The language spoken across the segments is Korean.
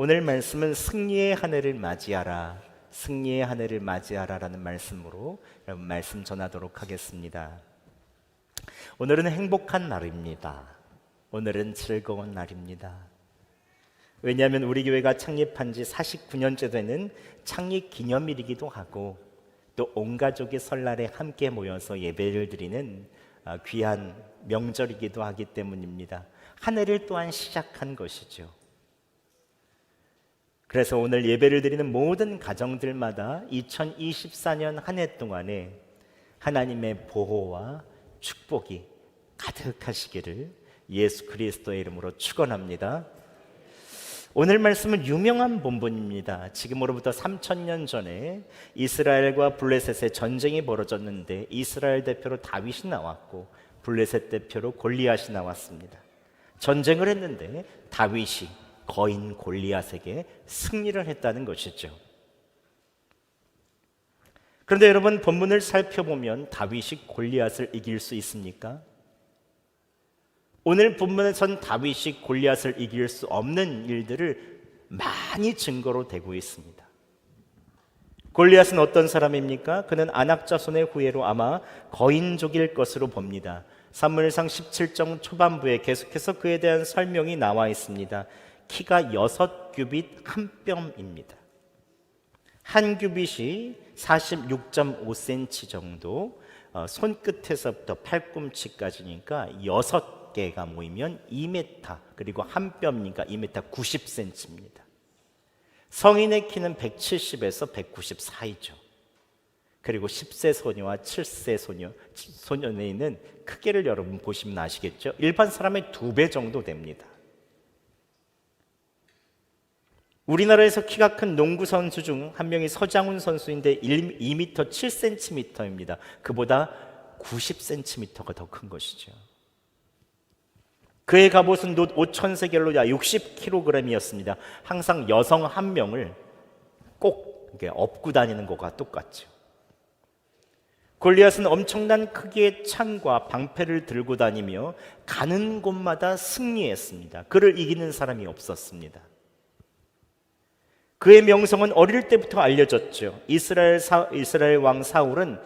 오늘 말씀은 승리의 한 해를 맞이하라, 승리의 한 해를 맞이하라라는 말씀으로 여러분 말씀 전하도록 하겠습니다. 오늘은 행복한 날입니다. 오늘은 즐거운 날입니다. 왜냐하면 우리 교회가 창립한 지 49년째 되는 창립 기념일이기도 하고 또 온 가족이 설날에 함께 모여서 예배를 드리는 귀한 명절이기도 하기 때문입니다. 한 해를 또한 시작한 것이죠. 그래서 오늘 예배를 드리는 모든 가정들마다 2024년 한 해 동안에 하나님의 보호와 축복이 가득하시기를 예수 그리스도의 이름으로 축원합니다. 오늘 말씀은 유명한 본문입니다. 지금으로부터 3000년 전에 이스라엘과 블레셋의 전쟁이 벌어졌는데 이스라엘 대표로 다윗이 나왔고 블레셋 대표로 골리앗이 나왔습니다. 전쟁을 했는데 다윗이 거인 골리앗에게 승리를 했다는 것이죠. 그런데 여러분, 본문을 살펴보면 다윗이 골리앗을 이길 수 있습니까? 오늘 본문에선 다윗이 골리앗을 이길 수 없는 일들을 많이 증거로 대고 있습니다. 골리앗은 어떤 사람입니까? 그는 아낙 자손의 후예로 아마 거인족일 것으로 봅니다. 사무엘상 17장 초반부에 계속해서 그에 대한 설명이 나와 있습니다. 키가 6규빗 한 뼘입니다. 한 규빗이 46.5cm 정도, 손끝에서부터 팔꿈치까지니까 6개가 모이면 2m, 그리고 한 뼘이니까 2m 90cm입니다. 성인의 키는 170에서 190 사이죠. 그리고 10세 소녀와 7세 소년에 있는 크기를 여러분 보시면 아시겠죠? 일반 사람의 2배 정도 됩니다. 우리나라에서 키가 큰 농구 선수 중 한 명이 서장훈 선수인데 2m 7cm입니다. 그보다 90cm가 더 큰 것이죠. 그의 갑옷은 놋 5,000세겔로 약 60kg이었습니다. 항상 여성 한 명을 꼭 업고 다니는 것과 똑같죠. 골리앗은 엄청난 크기의 창과 방패를 들고 다니며 가는 곳마다 승리했습니다. 그를 이기는 사람이 없었습니다. 그의 명성은 어릴 때부터 알려졌죠. 이스라엘 왕 사울은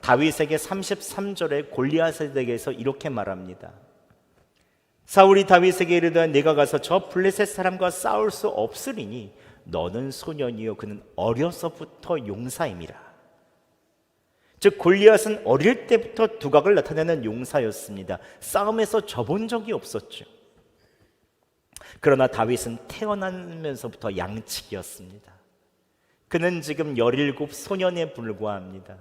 다윗에게 33절에 골리앗에 대해서 이렇게 말합니다. 사울이 다윗에게 이르되 네가 가서 저 블레셋 사람과 싸울 수 없으리니 너는 소년이요 그는 어려서부터 용사임이라. 즉 골리앗은 어릴 때부터 두각을 나타내는 용사였습니다. 싸움에서 져본 적이 없었죠. 그러나 다윗은 태어나면서부터 양치기였습니다. 그는 지금 17 소년에 불과합니다.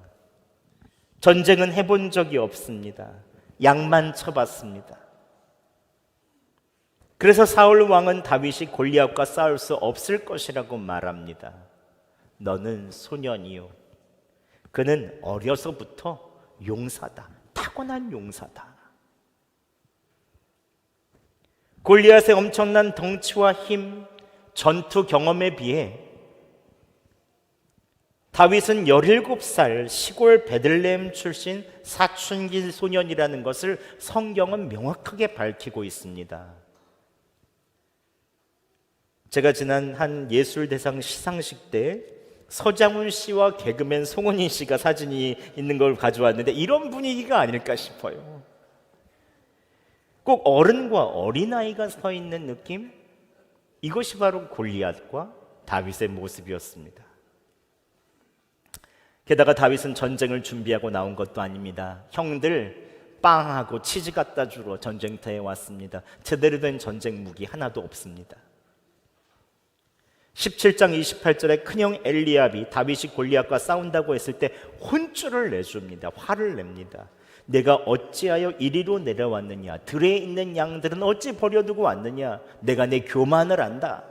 전쟁은 해본 적이 없습니다. 양만 쳐봤습니다. 그래서 사울 왕은 다윗이 골리앗과 싸울 수 없을 것이라고 말합니다. 너는 소년이요 그는 어려서부터 용사다. 타고난 용사다. 골리앗의 엄청난 덩치와 힘, 전투 경험에 비해 다윗은 17살 시골 베들레헴 출신 사춘기 소년이라는 것을 성경은 명확하게 밝히고 있습니다. 제가 지난 한 예술대상 시상식 때 서장훈 씨와 개그맨 송은인 씨가 사진이 있는 걸 가져왔는데 이런 분위기가 아닐까 싶어요. 꼭 어른과 어린아이가 서 있는 느낌? 이것이 바로 골리앗과 다윗의 모습이었습니다. 게다가 다윗은 전쟁을 준비하고 나온 것도 아닙니다. 형들 빵하고 치즈 갖다 주러 전쟁터에 왔습니다. 제대로 된 전쟁 무기 하나도 없습니다. 17장 28절에 큰형 엘리압이 다윗이 골리앗과 싸운다고 했을 때 혼쭐을 내줍니다. 화를 냅니다. 내가 어찌하여 이리로 내려왔느냐? 들에 있는 양들은 어찌 버려두고 왔느냐? 내가 내 교만을 안다.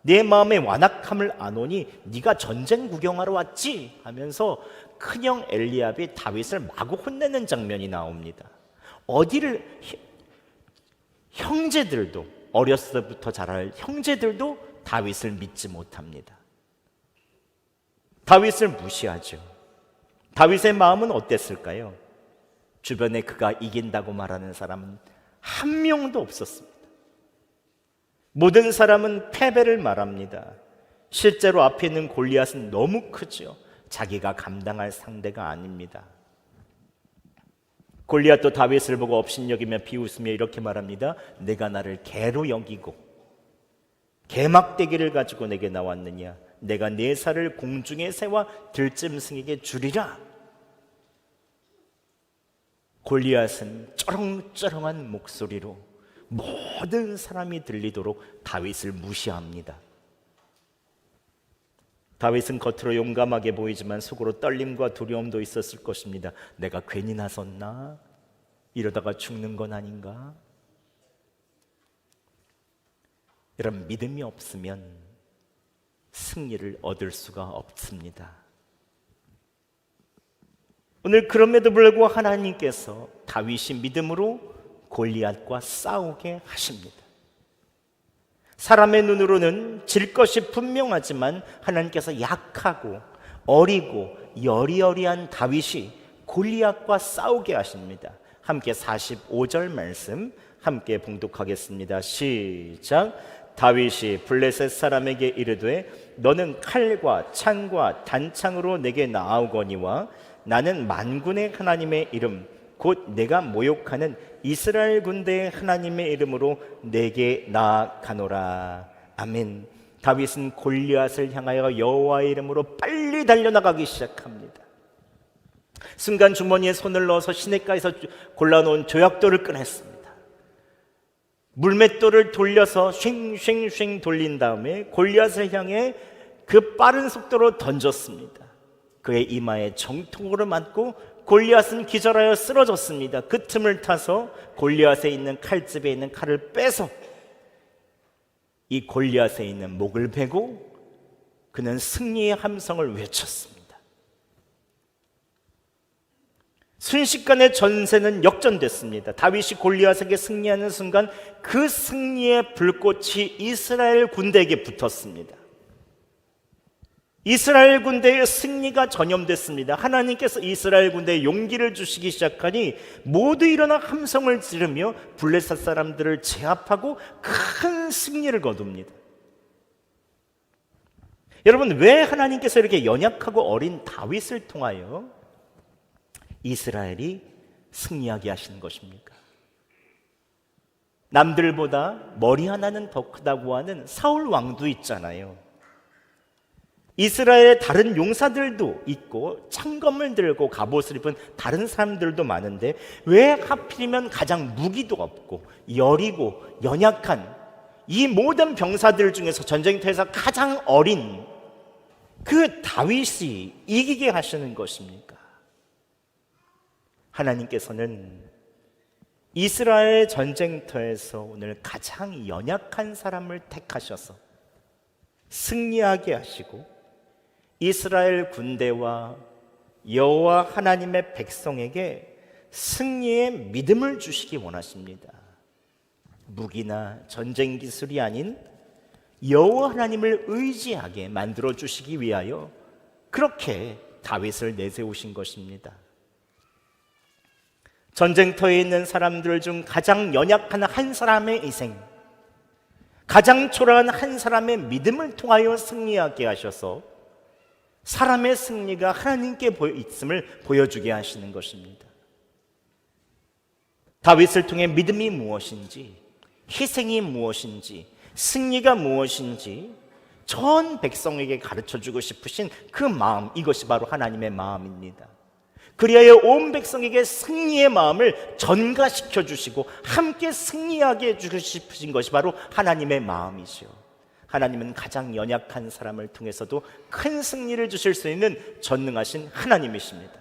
내 마음의 완악함을 아노니 네가 전쟁 구경하러 왔지? 하면서 큰형 엘리압이 다윗을 마구 혼내는 장면이 나옵니다. 형제들도 어렸을 때부터 자랄 형제들도 다윗을 믿지 못합니다. 다윗을 무시하죠. 다윗의 마음은 어땠을까요? 주변에 그가 이긴다고 말하는 사람은 한 명도 없었습니다. 모든 사람은 패배를 말합니다. 실제로 앞에 있는 골리앗은 너무 크죠. 자기가 감당할 상대가 아닙니다. 골리앗도 다윗을 보고 업신여기며 비웃으며 이렇게 말합니다. 내가 나를 개로 여기고 개막대기를 가지고 내게 나왔느냐? 내가 네 살을 공중의 새와 들짐승에게 주리라. 골리앗은 쩌렁쩌렁한 목소리로 모든 사람이 들리도록 다윗을 무시합니다. 다윗은 겉으로 용감하게 보이지만 속으로 떨림과 두려움도 있었을 것입니다. 내가 괜히 나섰나? 이러다가 죽는 건 아닌가? 이런 믿음이 없으면 승리를 얻을 수가 없습니다. 오늘 그럼에도 불구하고 하나님께서 다윗이 믿음으로 골리앗과 싸우게 하십니다. 사람의 눈으로는 질 것이 분명하지만 하나님께서 약하고 어리고 여리여리한 다윗이 골리앗과 싸우게 하십니다. 함께 45절 말씀 함께 봉독하겠습니다. 시작. 다윗이 블레셋 사람에게 이르되 너는 칼과 창과 단창으로 내게 나아오거니와 나는 만군의 하나님의 이름 곧 내가 모욕하는 이스라엘 군대의 하나님의 이름으로 내게 나아가노라. 아멘. 다윗은 골리앗을 향하여 여호와의 이름으로 빨리 달려나가기 시작합니다. 순간 주머니에 손을 넣어서 시냇가에서 골라놓은 조약돌을 꺼냈습니다. 물맷돌을 돌려서 쉥쉥쉥 돌린 다음에 골리앗을 향해 그 빠른 속도로 던졌습니다. 그의 이마에 정통으로 맞고 골리앗은 기절하여 쓰러졌습니다. 그 틈을 타서 골리앗에 있는 칼집에 있는 칼을 빼서 이 골리앗에 있는 목을 베고 그는 승리의 함성을 외쳤습니다. 순식간에 전세는 역전됐습니다. 다윗이 골리앗에게 승리하는 순간 그 승리의 불꽃이 이스라엘 군대에게 붙었습니다. 이스라엘 군대의 승리가 전염됐습니다. 하나님께서 이스라엘 군대에 용기를 주시기 시작하니 모두 일어나 함성을 지르며 블레셋 사람들을 제압하고 큰 승리를 거둡니다. 여러분, 왜 하나님께서 이렇게 연약하고 어린 다윗을 통하여 이스라엘이 승리하게 하시는 것입니까? 남들보다 머리 하나는 더 크다고 하는 사울 왕도 있잖아요. 이스라엘의 다른 용사들도 있고 창검을 들고 갑옷을 입은 다른 사람들도 많은데 왜 하필이면 가장 무기도 없고 여리고 연약한 이 모든 병사들 중에서 전쟁터에서 가장 어린 그 다윗이 이기게 하시는 것입니까? 하나님께서는 이스라엘 전쟁터에서 오늘 가장 연약한 사람을 택하셔서 승리하게 하시고 이스라엘 군대와 여호와 하나님의 백성에게 승리의 믿음을 주시기 원하십니다. 무기나 전쟁 기술이 아닌 여호와 하나님을 의지하게 만들어 주시기 위하여 그렇게 다윗을 내세우신 것입니다. 전쟁터에 있는 사람들 중 가장 연약한 한 사람의 희생, 가장 초라한 한 사람의 믿음을 통하여 승리하게 하셔서 사람의 승리가 하나님께 있음을 보여주게 하시는 것입니다. 다윗을 통해 믿음이 무엇인지, 희생이 무엇인지, 승리가 무엇인지 전 백성에게 가르쳐주고 싶으신 그 마음, 이것이 바로 하나님의 마음입니다. 그리하여 온 백성에게 승리의 마음을 전가시켜 주시고 함께 승리하게 해주고 싶으신 것이 바로 하나님의 마음이죠. 하나님은 가장 연약한 사람을 통해서도 큰 승리를 주실 수 있는 전능하신 하나님이십니다.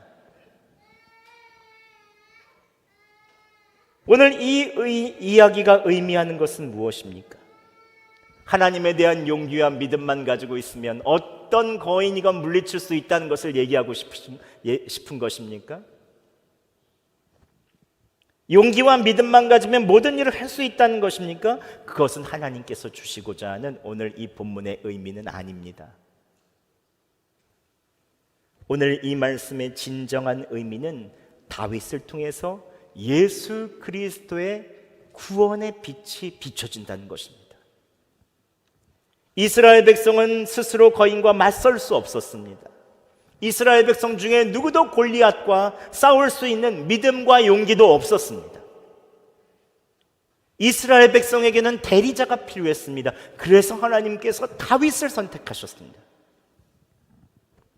오늘 이 이야기가 의미하는 것은 무엇입니까? 하나님에 대한 용기와 믿음만 가지고 있으면 어떤 거인이건 물리칠 수 있다는 것을 얘기하고 싶은 것입니까? 용기와 믿음만 가지면 모든 일을 할 수 있다는 것입니까? 그것은 하나님께서 주시고자 하는 오늘 이 본문의 의미는 아닙니다. 오늘 이 말씀의 진정한 의미는 다윗을 통해서 예수 그리스도의 구원의 빛이 비춰진다는 것입니다. 이스라엘 백성은 스스로 거인과 맞설 수 없었습니다. 이스라엘 백성 중에 누구도 골리앗과 싸울 수 있는 믿음과 용기도 없었습니다. 이스라엘 백성에게는 대리자가 필요했습니다. 그래서 하나님께서 다윗을 선택하셨습니다.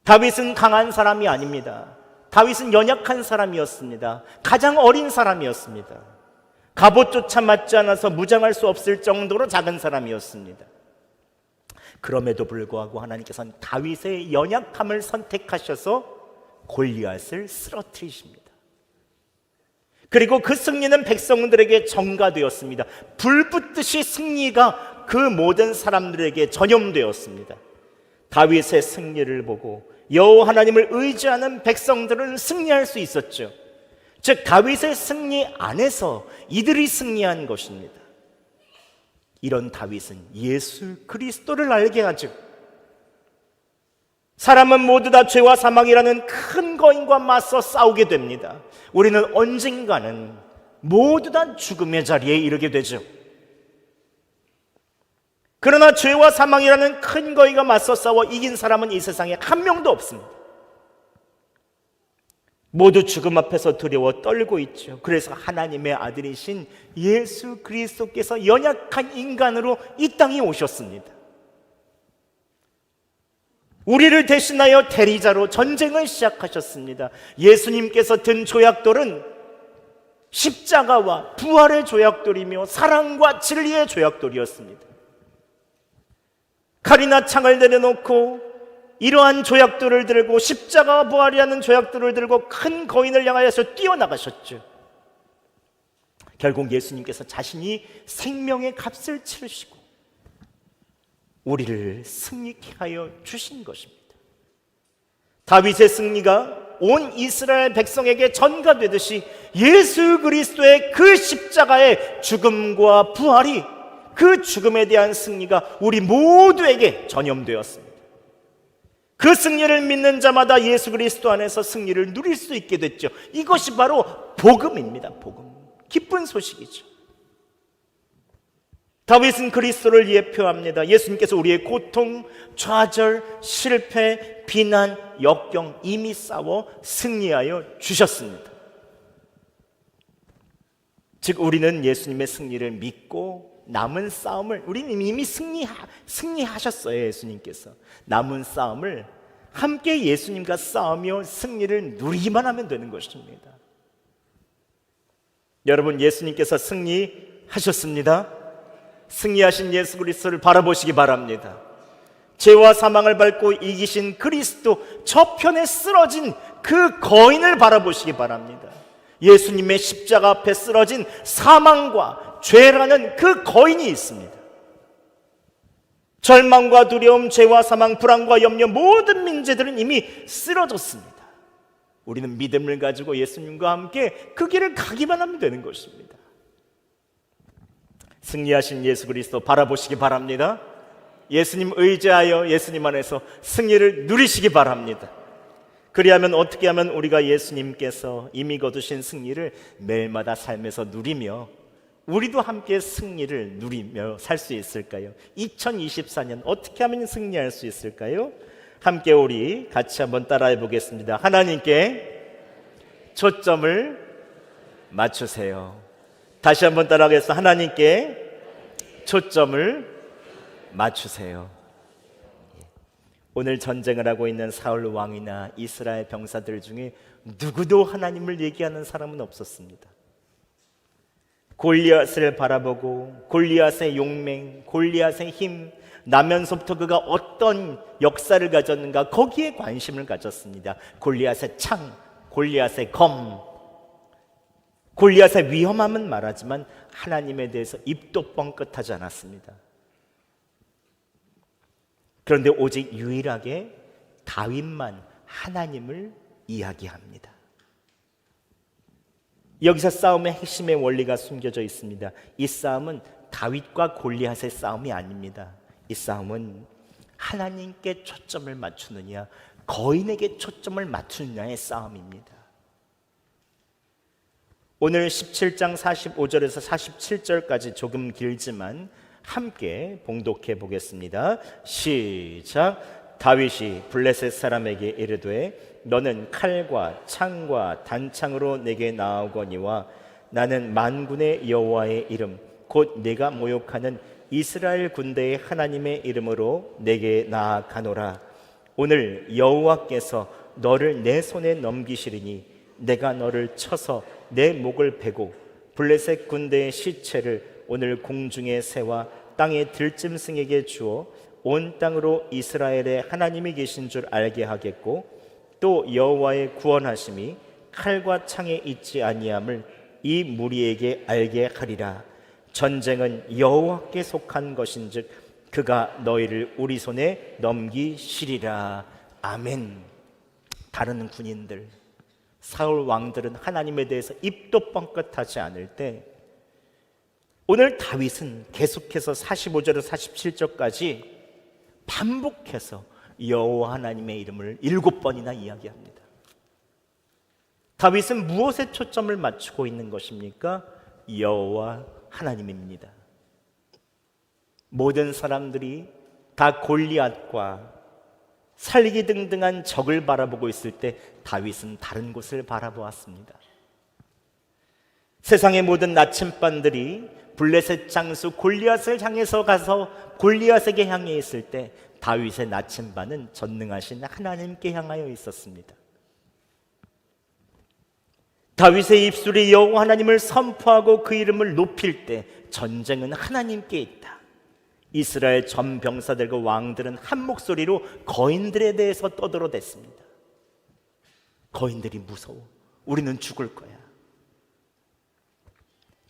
다윗은 강한 사람이 아닙니다. 다윗은 연약한 사람이었습니다. 가장 어린 사람이었습니다. 갑옷조차 맞지 않아서 무장할 수 없을 정도로 작은 사람이었습니다. 그럼에도 불구하고 하나님께서는 다윗의 연약함을 선택하셔서 골리앗을 쓰러뜨리십니다. 그리고 그 승리는 백성들에게 전가되었습니다. 불붙듯이 승리가 그 모든 사람들에게 전염되었습니다. 다윗의 승리를 보고 여호와 하나님을 의지하는 백성들은 승리할 수 있었죠. 즉 다윗의 승리 안에서 이들이 승리한 것입니다. 이런 다윗은 예수 그리스도를 알게 하죠. 사람은 모두 다 죄와 사망이라는 큰 거인과 맞서 싸우게 됩니다. 우리는 언젠가는 모두 다 죽음의 자리에 이르게 되죠. 그러나 죄와 사망이라는 큰 거인과 맞서 싸워 이긴 사람은 이 세상에 한 명도 없습니다. 모두 죽음 앞에서 두려워 떨고 있죠. 그래서 하나님의 아들이신 예수 그리스도께서 연약한 인간으로 이 땅에 오셨습니다. 우리를 대신하여 대리자로 전쟁을 시작하셨습니다. 예수님께서 든 조약돌은 십자가와 부활의 조약돌이며 사랑과 진리의 조약돌이었습니다. 칼이나 창을 내려놓고 이러한 조약돌을 들고 십자가와 부활이라는 조약돌을 들고 큰 거인을 향하여서 뛰어나가셨죠. 결국 예수님께서 자신이 생명의 값을 치르시고 우리를 승리케 하여 주신 것입니다. 다윗의 승리가 온 이스라엘 백성에게 전가되듯이 예수 그리스도의 그 십자가의 죽음과 부활이, 그 죽음에 대한 승리가 우리 모두에게 전염되었습니다. 그 승리를 믿는 자마다 예수 그리스도 안에서 승리를 누릴 수 있게 됐죠. 이것이 바로 복음입니다. 복음, 기쁜 소식이죠. 다윗은 그리스도를 예표합니다. 예수님께서 우리의 고통, 좌절, 실패, 비난, 역경 이미 싸워 승리하여 주셨습니다. 즉 우리는 예수님의 승리를 믿고 남은 싸움을, 우리는 이미 승리하셨어요. 예수님께서 남은 싸움을 함께 예수님과 싸우며 승리를 누리기만 하면 되는 것입니다. 여러분, 예수님께서 승리하셨습니다. 승리하신 예수 그리스도를 바라보시기 바랍니다. 죄와 사망을 밟고 이기신 그리스도, 저편에 쓰러진 그 거인을 바라보시기 바랍니다. 예수님의 십자가 앞에 쓰러진 사망과 죄라는 그 거인이 있습니다. 절망과 두려움, 죄와 사망, 불안과 염려, 모든 문제들은 이미 쓰러졌습니다. 우리는 믿음을 가지고 예수님과 함께 그 길을 가기만 하면 되는 것입니다. 승리하신 예수 그리스도 바라보시기 바랍니다. 예수님 의지하여 예수님 안에서 승리를 누리시기 바랍니다. 그리하면 어떻게 하면 우리가 예수님께서 이미 거두신 승리를 매일마다 삶에서 누리며 우리도 함께 승리를 누리며 살 수 있을까요? 2024년 어떻게 하면 승리할 수 있을까요? 함께 우리 같이 한번 따라해 보겠습니다. 하나님께 초점을 맞추세요. 다시 한번 따라하겠습니다. 하나님께 초점을 맞추세요. 오늘 전쟁을 하고 있는 사울 왕이나 이스라엘 병사들 중에 누구도 하나님을 얘기하는 사람은 없었습니다. 골리앗을 바라보고 골리앗의 용맹, 골리앗의 힘, 나면서부터 그가 어떤 역사를 가졌는가 거기에 관심을 가졌습니다. 골리앗의 창, 골리앗의 검, 골리앗의 위험함은 말하지만 하나님에 대해서 입도 뻥끗하지 않았습니다. 그런데 오직 유일하게 다윗만 하나님을 이야기합니다. 여기서 싸움의 핵심의 원리가 숨겨져 있습니다. 이 싸움은 다윗과 골리앗의 싸움이 아닙니다. 이 싸움은 하나님께 초점을 맞추느냐, 거인에게 초점을 맞추느냐의 싸움입니다. 오늘 17장 45절에서 47절까지 조금 길지만 함께 봉독해 보겠습니다. 시작. 다윗이 블레셋 사람에게 이르되 너는 칼과 창과 단창으로 내게 나아오거니와 나는 만군의 여호와의 이름 곧 내가 모욕하는 이스라엘 군대의 하나님의 이름으로 내게 나아가노라. 오늘 여호와께서 너를 내 손에 넘기시리니 내가 너를 쳐서 내 목을 베고 블레셋 군대의 시체를 오늘 공중의 새와 땅의 들짐승에게 주어 온 땅으로 이스라엘의 하나님이 계신 줄 알게 하겠고 또 여호와의 구원하심이 칼과 창에 있지 아니함을 이 무리에게 알게 하리라. 전쟁은 여호와께 속한 것인즉 그가 너희를 우리 손에 넘기시리라. 아멘. 다른 군인들, 사울 왕들은 하나님에 대해서 입도 뻥끗하지 않을 때 오늘 다윗은 계속해서 45절에서 47절까지 반복해서 여호와 하나님의 이름을 7번이나 이야기합니다. 다윗은 무엇에 초점을 맞추고 있는 것입니까? 여호와 하나님입니다. 모든 사람들이 다 골리앗과 살기 등등한 적을 바라보고 있을 때 다윗은 다른 곳을 바라보았습니다. 세상의 모든 나침반들이 블레셋 장수 골리앗을 향해서 가서 골리앗에게 향해 있을 때 다윗의 나침반은 전능하신 하나님께 향하여 있었습니다. 다윗의 입술이 여호와 하나님을 선포하고 그 이름을 높일 때 전쟁은 하나님께 있다. 이스라엘 전 병사들과 왕들은 한 목소리로 거인들에 대해서 떠들어댔습니다. 거인들이 무서워. 우리는 죽을 거야.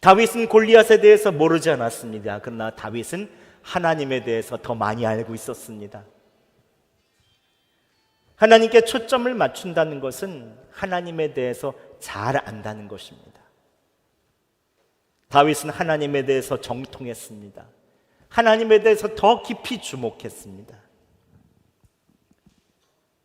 다윗은 골리앗에 대해서 모르지 않았습니다. 그러나 다윗은 하나님에 대해서 더 많이 알고 있었습니다. 하나님께 초점을 맞춘다는 것은 하나님에 대해서 잘 안다는 것입니다. 다윗은 하나님에 대해서 정통했습니다. 하나님에 대해서 더 깊이 주목했습니다.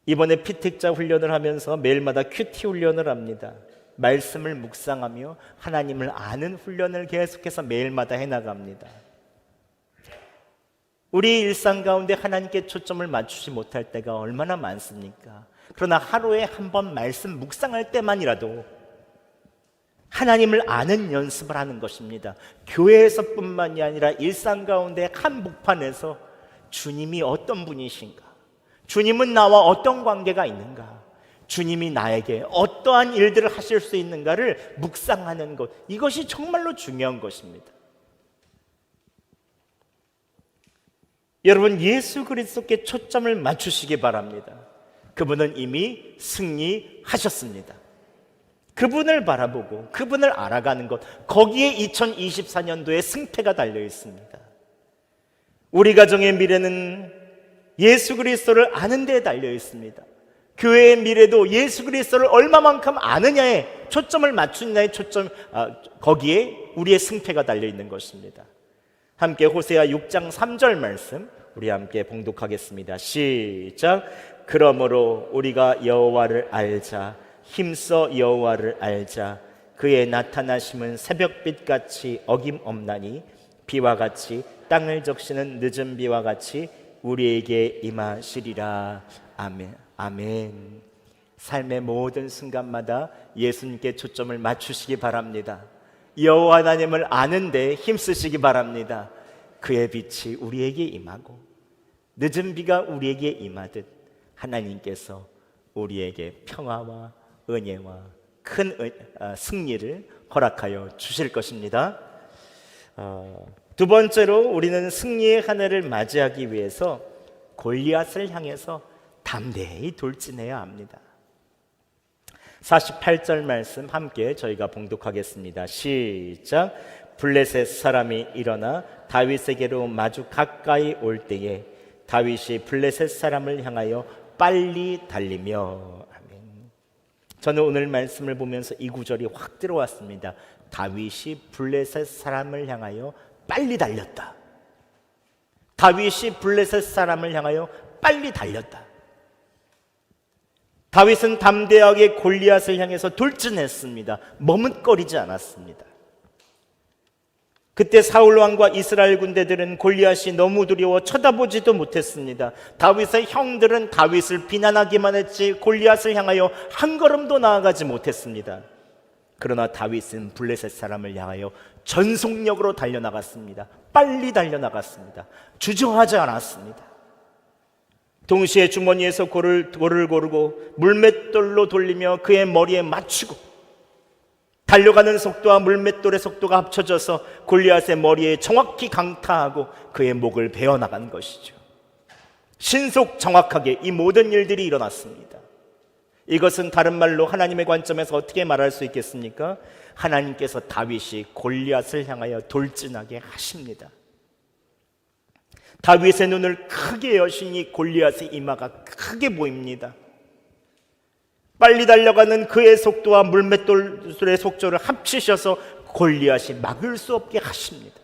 이번에 피택자 훈련을 하면서 매일마다 큐티 훈련을 합니다. 말씀을 묵상하며 하나님을 아는 훈련을 계속해서 매일마다 해나갑니다. 우리 일상 가운데 하나님께 초점을 맞추지 못할 때가 얼마나 많습니까? 그러나 하루에 한 번 말씀 묵상할 때만이라도 하나님을 아는 연습을 하는 것입니다. 교회에서뿐만이 아니라 일상 가운데 한 목판에서 주님이 어떤 분이신가? 주님은 나와 어떤 관계가 있는가? 주님이 나에게 어떠한 일들을 하실 수 있는가를 묵상하는 것, 이것이 정말로 중요한 것입니다. 여러분, 예수 그리스도께 초점을 맞추시기 바랍니다. 그분은 이미 승리하셨습니다. 그분을 바라보고 그분을 알아가는 것, 거기에 2024년도의 승패가 달려 있습니다. 우리 가정의 미래는 예수 그리스도를 아는 데에 달려 있습니다. 교회의 미래도 예수 그리스도를 얼마만큼 아느냐에 초점을 맞추느냐에 거기에 우리의 승패가 달려 있는 것입니다. 함께 호세아 6장 3절 말씀 우리 함께 봉독하겠습니다. 시작. 그러므로 우리가 여호와를 알자. 힘써 여호와를 알자. 그의 나타나심은 새벽빛같이 어김없나니 비와 같이 땅을 적시는 늦은 비와 같이 우리에게 임하시리라. 아멘. 아멘. 삶의 모든 순간마다 예수님께 초점을 맞추시기 바랍니다. 여호와 하나님을 아는 데 힘쓰시기 바랍니다. 그의 빛이 우리에게 임하고 늦은 비가 우리에게 임하듯 하나님께서 우리에게 평화와 은혜와 큰 승리를 허락하여 주실 것입니다. 두 번째로 우리는 승리의 한 해를 맞이하기 위해서 골리앗을 향해서 담대히 돌진해야 합니다. 48절 말씀 함께 저희가 봉독하겠습니다. 시작. 블레셋 사람이 일어나 다윗에게로 마주 가까이 올 때에 다윗이 블레셋 사람을 향하여 빨리 달리며. 아멘. 저는 오늘 말씀을 보면서 이 구절이 확 들어왔습니다. 다윗이 블레셋 사람을 향하여 빨리 달렸다. 다윗이 블레셋 사람을 향하여 빨리 달렸다. 다윗은 담대하게 골리앗을 향해서 돌진했습니다. 머뭇거리지 않았습니다. 그때 사울 왕과 이스라엘 군대들은 골리앗이 너무 두려워 쳐다보지도 못했습니다. 다윗의 형들은 다윗을 비난하기만 했지 골리앗을 향하여 한 걸음도 나아가지 못했습니다. 그러나 다윗은 블레셋 사람을 향하여 전속력으로 달려나갔습니다. 빨리 달려나갔습니다. 주저하지 않았습니다. 동시에 주머니에서 돌을 고르고 물맷돌로 돌리며 그의 머리에 맞추고, 달려가는 속도와 물맷돌의 속도가 합쳐져서 골리앗의 머리에 정확히 강타하고 그의 목을 베어나간 것이죠. 신속 정확하게 이 모든 일들이 일어났습니다. 이것은 다른 말로 하나님의 관점에서 어떻게 말할 수 있겠습니까? 하나님께서 다윗이 골리앗을 향하여 돌진하게 하십니다. 다윗의 눈을 크게 여시니 골리앗의 이마가 크게 보입니다. 빨리 달려가는 그의 속도와 물맷돌의 속도를 합치셔서 골리앗이 막을 수 없게 하십니다.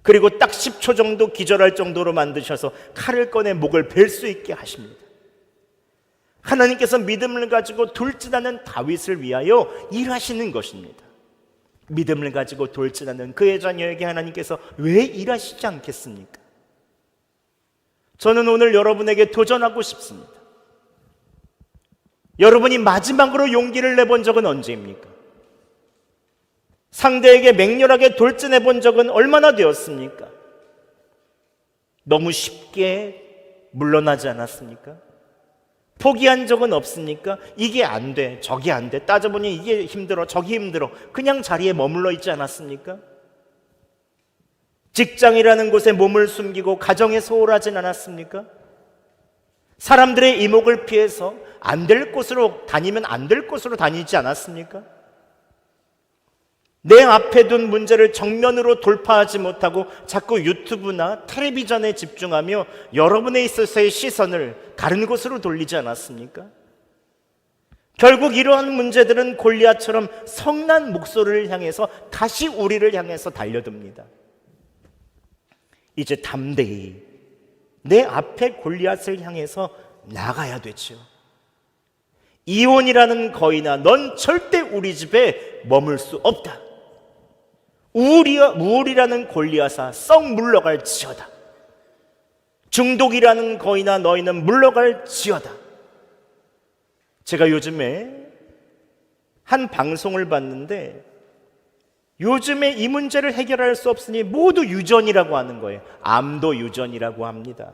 그리고 딱 10초 정도 기절할 정도로 만드셔서 칼을 꺼내 목을 벨 수 있게 하십니다. 하나님께서 믿음을 가지고 돌진하는 다윗을 위하여 일하시는 것입니다. 믿음을 가지고 돌진하는 그의 자녀에게 하나님께서 왜 일하시지 않겠습니까? 저는 오늘 여러분에게 도전하고 싶습니다. 여러분이 마지막으로 용기를 내본 적은 언제입니까? 상대에게 맹렬하게 돌진해 본 적은 얼마나 되었습니까? 너무 쉽게 물러나지 않았습니까? 포기한 적은 없습니까? 이게 안 돼, 저게 안 돼, 따져보니 이게 힘들어, 저기 힘들어, 그냥 자리에 머물러 있지 않았습니까? 직장이라는 곳에 몸을 숨기고 가정에 소홀하진 않았습니까? 사람들의 이목을 피해서 안 될 곳으로 다니면 안 될 곳으로 다니지 않았습니까? 내 앞에 둔 문제를 정면으로 돌파하지 못하고 자꾸 유튜브나 텔레비전에 집중하며 여러분에 있어서의 시선을 다른 곳으로 돌리지 않았습니까? 결국 이러한 문제들은 골리앗처럼 성난 목소리를 향해서 다시 우리를 향해서 달려듭니다. 이제 담대히 내 앞에 골리앗을 향해서 나가야 되죠. 이혼이라는 거인아, 넌 절대 우리 집에 머물 수 없다. 우울이라는 골리앗아, 썩 물러갈지어다. 중독이라는 거인아, 너희는 물러갈지어다. 제가 요즘에 한 방송을 봤는데 요즘에 이 문제를 해결할 수 없으니 모두 유전이라고 하는 거예요. 암도 유전이라고 합니다.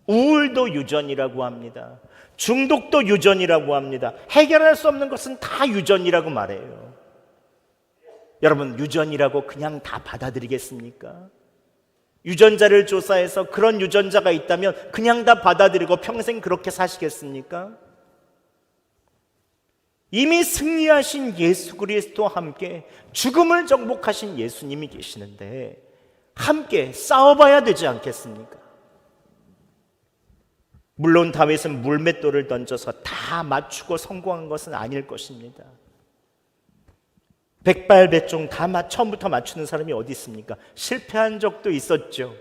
우울도 유전이라고 합니다. 중독도 유전이라고 합니다. 해결할 수 없는 것은 다 유전이라고 말해요. 여러분, 유전이라고 그냥 다 받아들이겠습니까? 유전자를 조사해서 그런 유전자가 있다면 그냥 다 받아들이고 평생 그렇게 사시겠습니까? 이미 승리하신 예수 그리스도와 함께 죽음을 정복하신 예수님이 계시는데 함께 싸워봐야 되지 않겠습니까? 물론 다윗은 물맷돌을 던져서 다 맞추고 성공한 것은 아닐 것입니다. 백발백중 다 처음부터 맞추는 사람이 어디 있습니까? 실패한 적도 있었죠.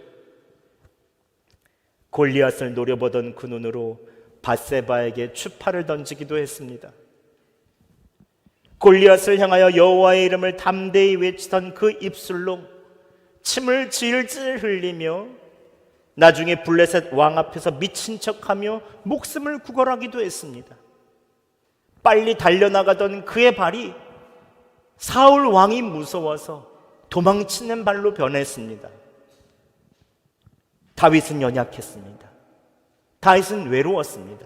골리앗을 노려보던 그 눈으로 밧세바에게 추파를 던지기도 했습니다. 골리앗을 향하여 여호와의 이름을 담대히 외치던 그 입술로 침을 질질 흘리며 나중에 블레셋 왕 앞에서 미친 척하며 목숨을 구걸하기도 했습니다. 빨리 달려나가던 그의 발이 사울 왕이 무서워서 도망치는 발로 변했습니다. 다윗은 연약했습니다. 다윗은 외로웠습니다.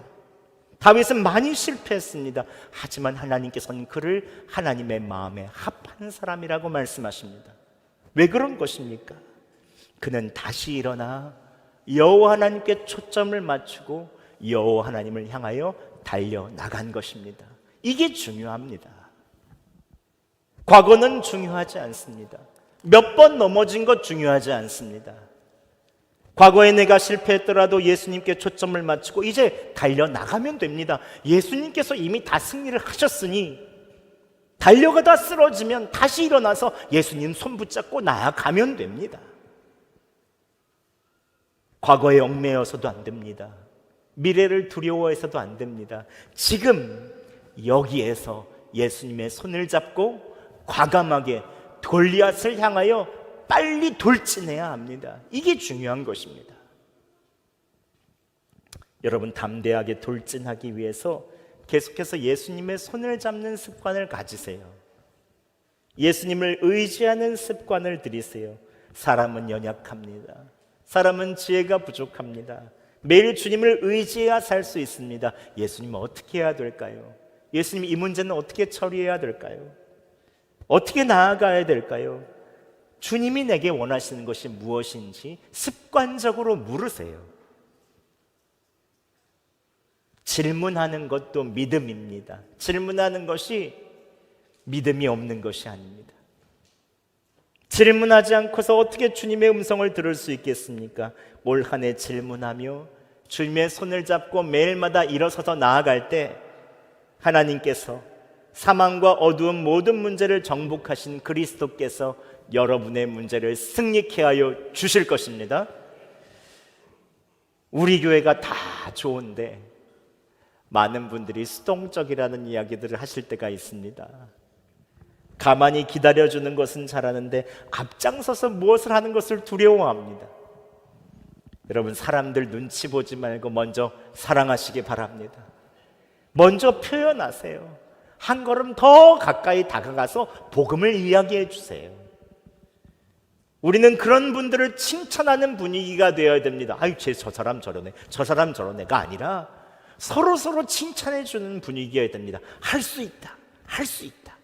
다윗은 많이 실패했습니다. 하지만 하나님께서는 그를 하나님의 마음에 합한 사람이라고 말씀하십니다. 왜 그런 것입니까? 그는 다시 일어나 여호와 하나님께 초점을 맞추고 여호와 하나님을 향하여 달려나간 것입니다. 이게 중요합니다. 과거는 중요하지 않습니다. 몇 번 넘어진 것 중요하지 않습니다. 과거에 내가 실패했더라도 예수님께 초점을 맞추고 이제 달려나가면 됩니다. 예수님께서 이미 다 승리를 하셨으니 달려가다 쓰러지면 다시 일어나서 예수님 손 붙잡고 나아가면 됩니다. 과거에 얽매여서도 안 됩니다. 미래를 두려워해서도 안 됩니다. 지금 여기에서 예수님의 손을 잡고 과감하게 골리앗을 향하여 빨리 돌진해야 합니다. 이게 중요한 것입니다. 여러분, 담대하게 돌진하기 위해서 계속해서 예수님의 손을 잡는 습관을 가지세요. 예수님을 의지하는 습관을 들이세요. 사람은 연약합니다. 사람은 지혜가 부족합니다. 매일 주님을 의지해야 살 수 있습니다. 예수님 어떻게 해야 될까요? 예수님 이 문제는 어떻게 처리해야 될까요? 어떻게 나아가야 될까요? 주님이 내게 원하시는 것이 무엇인지 습관적으로 물으세요. 질문하는 것도 믿음입니다. 질문하는 것이 믿음이 없는 것이 아닙니다. 질문하지 않고서 어떻게 주님의 음성을 들을 수 있겠습니까? 올 한 해 질문하며 주님의 손을 잡고 매일마다 일어서서 나아갈 때 하나님께서 사망과 어두운 모든 문제를 정복하신 그리스도께서 여러분의 문제를 승리케 하여 주실 것입니다. 우리 교회가 다 좋은데 많은 분들이 수동적이라는 이야기들을 하실 때가 있습니다. 가만히 기다려주는 것은 잘하는데 앞장서서 무엇을 하는 것을 두려워합니다. 여러분, 사람들 눈치 보지 말고 먼저 사랑하시기 바랍니다. 먼저 표현하세요. 한 걸음 더 가까이 다가가서 복음을 이야기해 주세요. 우리는 그런 분들을 칭찬하는 분위기가 되어야 됩니다. 아유, 저 사람 저러네, 저 사람 저러네가 아니라 서로 칭찬해 주는 분위기여야 됩니다. 할 수 있다, 할 수 있다.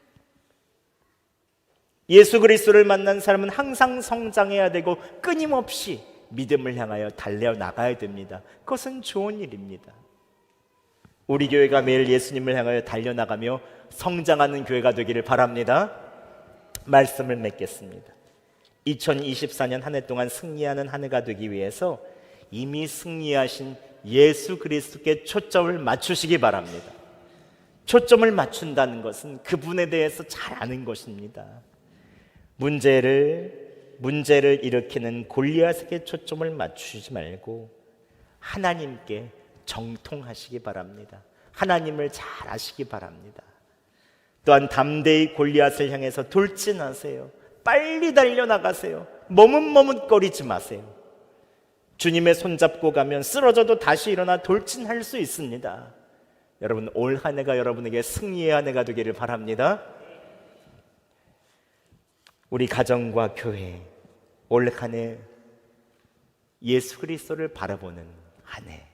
예수 그리스도를 만난 사람은 항상 성장해야 되고 끊임없이 믿음을 향하여 달려나가야 됩니다. 그것은 좋은 일입니다. 우리 교회가 매일 예수님을 향하여 달려나가며 성장하는 교회가 되기를 바랍니다. 말씀을 맺겠습니다. 2024년 한 해 동안 승리하는 한 해가 되기 위해서 이미 승리하신 예수 그리스도께 초점을 맞추시기 바랍니다. 초점을 맞춘다는 것은 그분에 대해서 잘 아는 것입니다. 문제를 일으키는 골리앗에게 초점을 맞추지 말고 하나님께 정통하시기 바랍니다. 하나님을 잘 아시기 바랍니다. 또한 담대히 골리앗을 향해서 돌진하세요. 빨리 달려나가세요. 머뭇머뭇거리지 마세요. 주님의 손잡고 가면 쓰러져도 다시 일어나 돌진할 수 있습니다. 여러분, 올 한 해가 여러분에게 승리의 한 해가 되기를 바랍니다. 우리 가정과 교회, 올 한 해 예수 그리스도를 바라보는 한 해,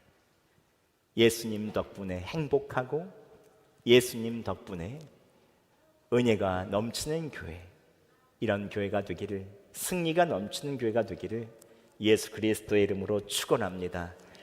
예수님 덕분에 행복하고 예수님 덕분에 은혜가 넘치는 교회, 이런 교회가 되기를, 승리가 넘치는 교회가 되기를 예수 그리스도의 이름으로 축원합니다.